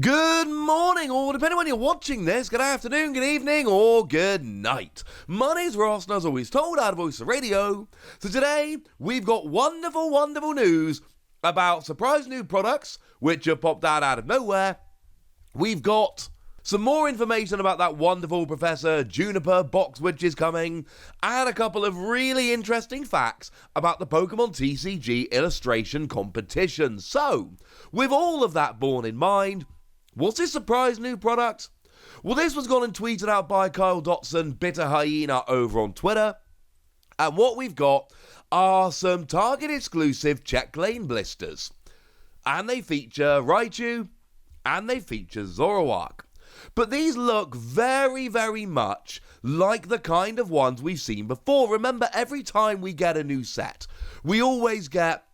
Good morning, or depending on when you're watching this, good afternoon, good evening, or good night. My name's Ross, and as always told, I voice the radio. So today, we've got wonderful news about surprise new products, which have popped out of nowhere. We've got some more information about that wonderful Professor Juniper box which is coming, and a couple of really interesting facts about the Pokemon TCG illustration competition. So, with all of that borne in mind, what's this surprise new product? Well, this was gone and tweeted out by Kyle Dotson, Bitter Hyena, over on Twitter. And what we've got are some Target exclusive check lane blisters. And they feature Raichu, and they feature Zoroark. But these look very much like the kind of ones we've seen before. Remember, every time we get a new set, we always get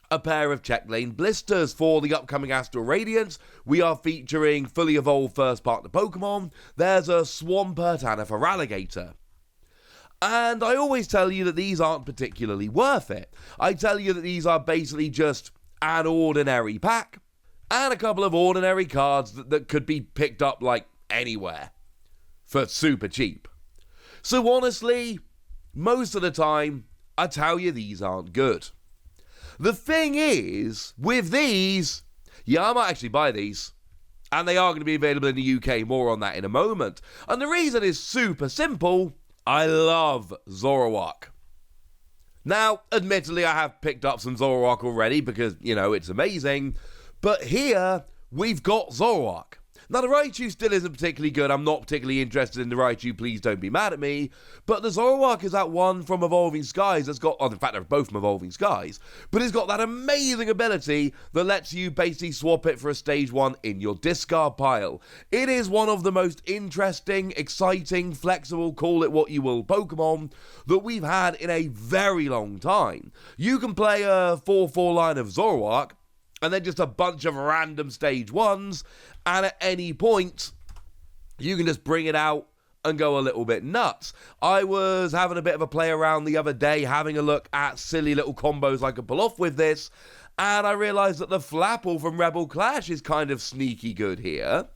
a pair of check lane blisters. For the upcoming Astral Radiance, we are featuring fully evolved first partner Pokemon. There's a Swampert and a Feraligatr. And I always tell you that these aren't particularly worth it. I tell you that these are basically just an ordinary pack and a couple of ordinary cards that could be picked up like anywhere for super cheap. So honestly, most of the time, I tell you these aren't good. The thing is, with these, I might actually buy these, and they are going to be available in the UK, more on that in a moment. And the reason is super simple, I love Zoroark. Now, admittedly, I have picked up some Zoroark already because, it's amazing, but here, we've got Zoroark. Now, the Raichu still isn't particularly good. I'm not particularly interested in the Raichu, please don't be mad at me. But the Zoroark is that one from Evolving Skies that's got, in fact, they're both from Evolving Skies, but it's got that amazing ability that lets you basically swap it for a stage 1 in your discard pile. It is one of the most interesting, exciting, flexible, call it what you will, Pokemon that we've had in a very long time. You can play a 4/4 line of Zoroark, and then just a bunch of random stage 1s, and at any point, you can just bring it out and go a little bit nuts. I was having a bit of a play around the other day, having a look at silly little combos I could pull off with this, and I realised that the Flapple from Rebel Clash is kind of sneaky good here,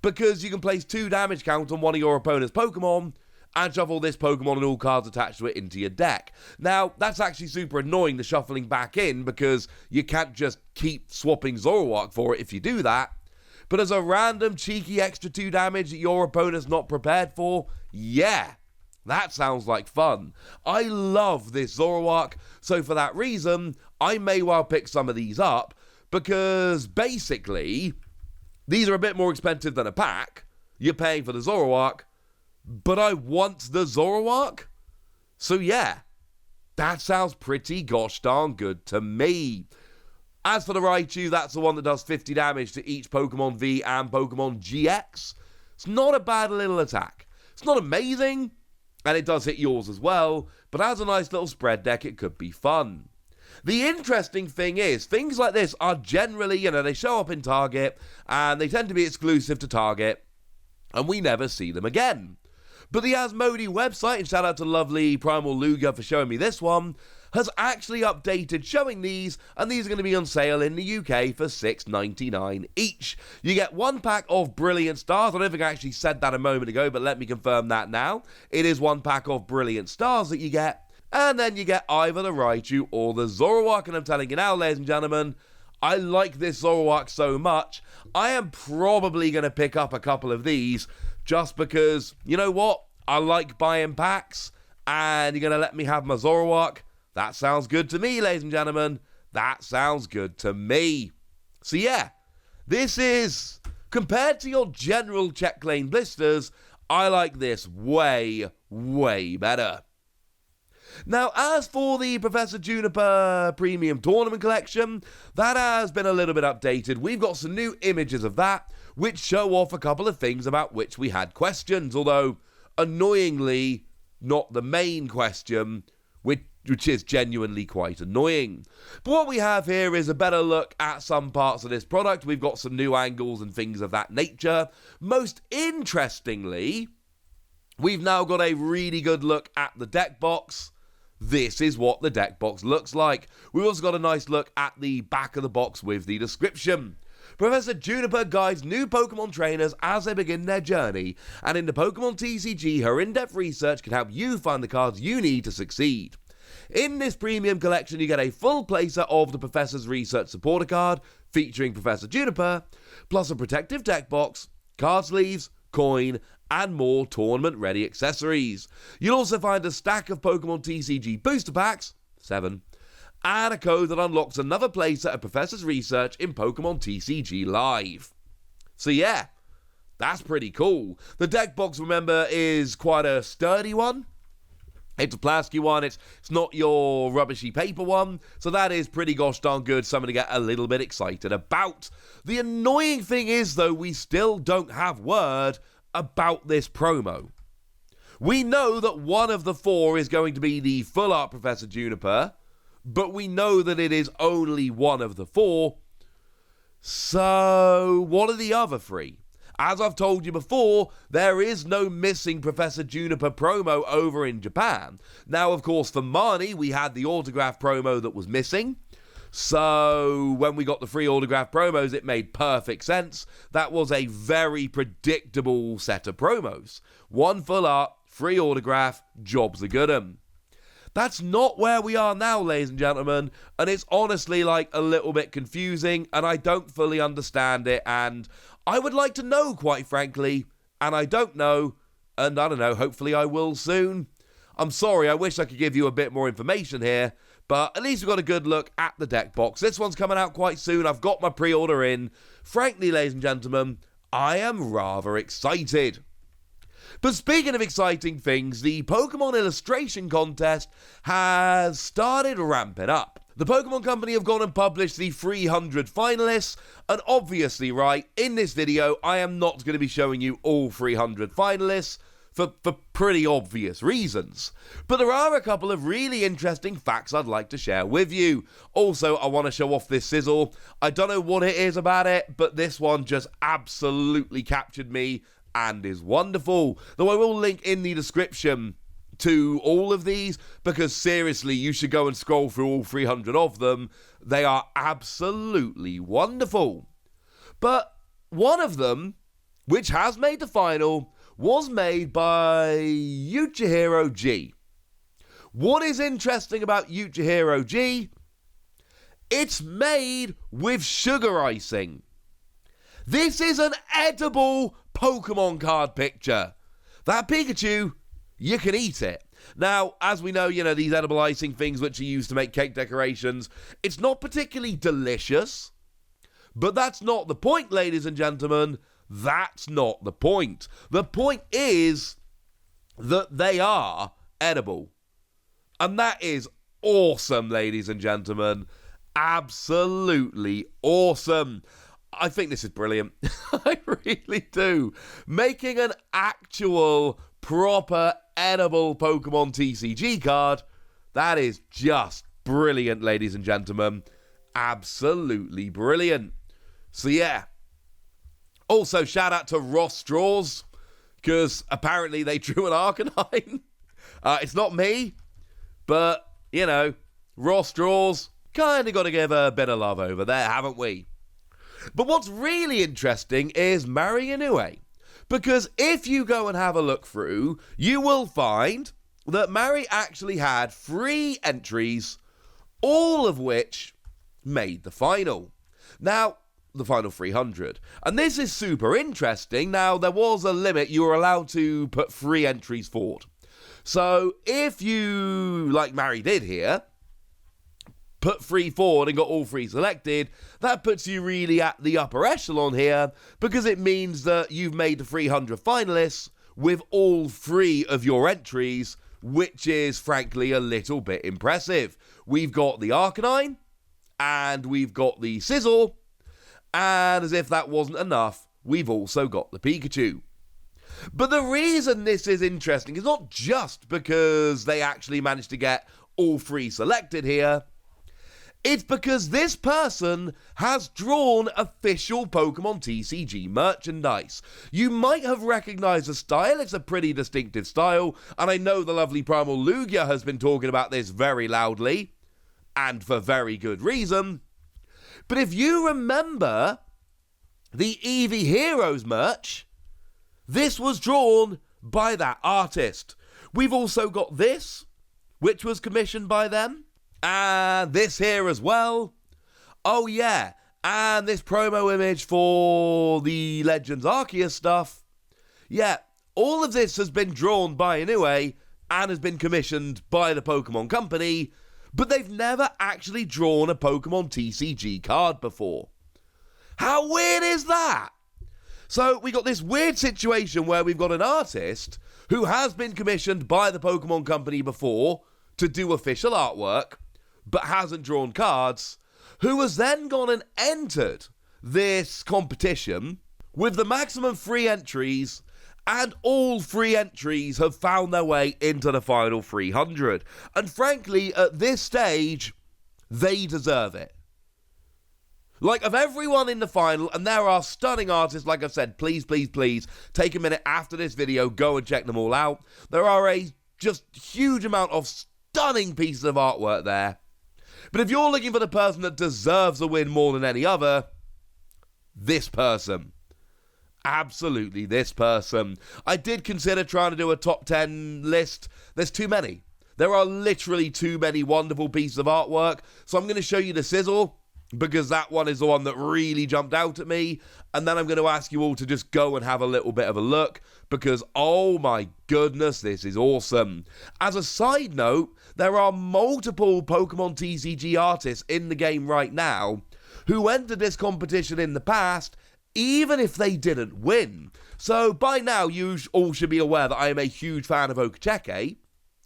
because you can place 2 damage count on one of your opponent's Pokemon, and shuffle this Pokemon and all cards attached to it into your deck. Now, that's actually super annoying, the shuffling back in, because you can't just keep swapping Zoroark for it if you do that. But as a random cheeky extra 2 damage that your opponent's not prepared for, yeah, that sounds like fun. I love this Zoroark, so for that reason, I may well pick some of these up, because basically, these are a bit more expensive than a pack. You're paying for the Zoroark, but I want the Zoroark? So yeah, that sounds pretty gosh darn good to me. As for the Raichu, that's the one that does 50 damage to each Pokemon V and Pokemon GX. It's not a bad little attack. It's not amazing, and it does hit yours as well, but as a nice little spread deck, it could be fun. The interesting thing is, things like this are generally, they show up in Target, and they tend to be exclusive to Target, and we never see them again. But the Asmodee website, and shout out to lovely Primal Luger for showing me this one, has actually updated showing these, and these are going to be on sale in the UK for $6.99 each. You get 1 pack of Brilliant Stars. I don't think I actually said that a moment ago, but let me confirm that now. It is 1 pack of Brilliant Stars that you get, and then you get either the Raichu or the Zoroark, and I'm telling you now, ladies and gentlemen, I like this Zoroark so much, I am probably going to pick up a couple of these, just because, you know what, I like buying packs, and you're going to let me have my Zoroark. That sounds good to me, ladies and gentlemen. That sounds good to me. So yeah, this is, compared to your general check lane blisters, I like this way better. Now, as for the Professor Juniper Premium Tournament Collection, that has been a little bit updated. We've got some new images of that, which show off a couple of things about which we had questions, although, annoyingly, not the main question, which is genuinely quite annoying. But what we have here is a better look at some parts of this product. We've got some new angles and things of that nature. Most interestingly, we've now got a really good look at the deck box. This is what the deck box looks like. We've also got a nice look at the back of the box with the description. Professor Juniper guides new Pokemon trainers as they begin their journey, and in the Pokemon TCG, her in-depth research can help you find the cards you need to succeed. In this premium collection, you get a full playset of the Professor's Research Supporter card, featuring Professor Juniper, plus a protective deck box, card sleeves, coin, and more tournament-ready accessories. You'll also find a stack of Pokemon TCG booster packs, 7, and a code that unlocks another playset of Professor's Research in Pokemon TCG Live. So yeah, that's pretty cool. The deck box, remember, is quite a sturdy one. It's a plasticky one, it's not your rubbishy paper one, so that is pretty gosh darn good, something to get a little bit excited about. The annoying thing is, though, we still don't have word about this promo. We know that one of the 4 is going to be the full art Professor Juniper, but we know that it is only one of the 4. So, what are the other 3? As I've told you before, there is no missing Professor Juniper promo over in Japan. Now, of course, for Marnie, we had the autograph promo that was missing. So, when we got the free autograph promos, it made perfect sense. That was a very predictable set of promos. 1 full art, free autograph, jobs are good 'em. That's not where we are now, ladies and gentlemen, and it's honestly like a little bit confusing, and I don't fully understand it, and I would like to know, quite frankly, and I don't know, and I don't know, hopefully I will soon. I'm sorry, I wish I could give you a bit more information here, but at least we've got a good look at the deck box. This one's coming out quite soon, I've got my pre-order in. Frankly, ladies and gentlemen, I am rather excited. But speaking of exciting things, the Pokemon illustration contest has started ramping up. The Pokemon Company have gone and published the 300 finalists, and obviously, right, in this video, I am not going to be showing you all 300 finalists, for pretty obvious reasons. But there are a couple of really interesting facts I'd like to share with you. Also, I want to show off this sizzle. I don't know what it is about it, but this one just absolutely captured me and is wonderful. Though I will link in the description to all of these, because seriously, you should go and scroll through all 300 of them. They are absolutely wonderful. But one of them, which has made the final, was made by Yuchihiro G. What is interesting about Yuchihiro G? It's made with sugar icing. This is an edible Pokemon card picture. That Pikachu, you can eat it. Now, as we know, these edible icing things which are used to make cake decorations, it's not particularly delicious. But that's not the point, ladies and gentlemen. That's not the point. The point is that they are edible. And that is awesome, ladies and gentlemen. Absolutely awesome. I think this is brilliant. I really do. Making an actual, proper, edible Pokemon TCG card, that is just brilliant, ladies and gentlemen. Absolutely brilliant. So yeah. Also, shout out to Ross Straws, because apparently they drew an Arcanine. It's not me, but, Ross Straws, kind of got to give a bit of love over there, haven't we? But what's really interesting is Mari Inoue, because if you go and have a look through, you will find that Mari actually had 3 entries, all of which made the final. Now, the final 300. And this is super interesting. Now, there was a limit. You were allowed to put 3 entries forward. So, if you, like Mari did here, put 3 forward and got all 3 selected, that puts you really at the upper echelon here, because it means that you've made the 300 finalists with all 3 of your entries, which is frankly a little bit impressive. We've got the Arcanine, and we've got the Sizzle, and as if that wasn't enough, we've also got the Pikachu. But the reason this is interesting is not just because they actually managed to get all 3 selected here. It's because this person has drawn official Pokemon TCG merchandise. You might have recognized the style. It's a pretty distinctive style, and I know the lovely Primal Lugia has been talking about this very loudly, and for very good reason. But if you remember the Eevee Heroes merch, this was drawn by that artist. We've also got this, which was commissioned by them, and this here as well. Oh yeah, and this promo image for the Legends Arceus stuff. Yeah, all of this has been drawn by Inoue and has been commissioned by the Pokemon Company, but they've never actually drawn a Pokemon TCG card before. How weird is that? So we got this weird situation where we've got an artist who has been commissioned by the Pokemon Company before to do official artwork, but hasn't drawn cards, who has then gone and entered this competition with the maximum 3 entries, and all 3 entries have found their way into the final 300. And frankly, at this stage, they deserve it. Like, of everyone in the final, and there are stunning artists, like I said, please, please, please, take a minute after this video, go and check them all out. There are a just huge amount of stunning pieces of artwork there. But if you're looking for the person that deserves a win more than any other, this person. Absolutely this person. I did consider trying to do a top 10 list. There's too many. There are literally too many wonderful pieces of artwork. So I'm going to show you the sizzle, because that one is the one that really jumped out at me. And then I'm going to ask you all to just go and have a little bit of a look, because oh my goodness, this is awesome. As a side note, there are multiple Pokemon TCG artists in the game right now who entered this competition in the past, even if they didn't win. So by now, you all should be aware that I am a huge fan of Okacheke.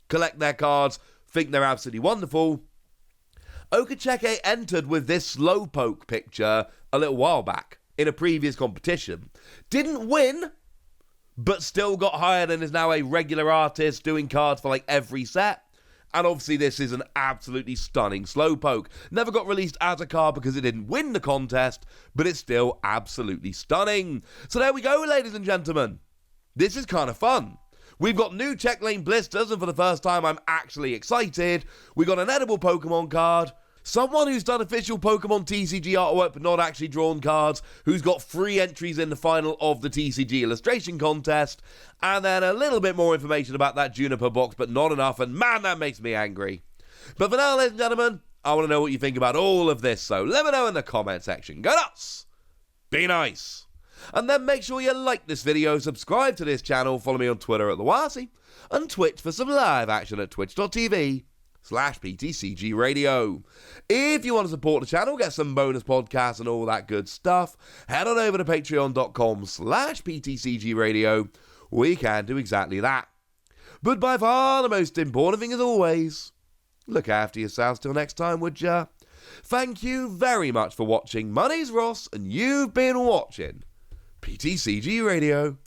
Collect their cards, think they're absolutely wonderful. Okacheke entered with this Slowpoke picture a little while back in a previous competition. Didn't win, but still got hired and is now a regular artist doing cards for like every set. And obviously this is an absolutely stunning Slowpoke. Never got released as a card because it didn't win the contest, but it's still absolutely stunning. So there we go, ladies and gentlemen. This is kind of fun. We've got new Check Lane Blisters, and for the first time I'm actually excited. We got an edible Pokemon card, someone who's done official Pokemon TCG artwork but not actually drawn cards, who's got 3 entries in the final of the TCG illustration contest, and then a little bit more information about that Juniper box, but not enough, and man, that makes me angry. But for now, ladies and gentlemen, I want to know what you think about all of this, so let me know in the comment section. Go nuts! Be nice! And then make sure you like this video, subscribe to this channel, follow me on Twitter at TheWasi, and Twitch for some live action at twitch.tv/PTCG Radio. If you want to support the channel, get some bonus podcasts and all that good stuff, head on over to patreon.com/PTCG Radio, where you can do exactly that. But by far the most important thing as always, look after yourselves till next time, would ya? Thank you very much for watching. My name's Ross, and you've been watching PTCG Radio.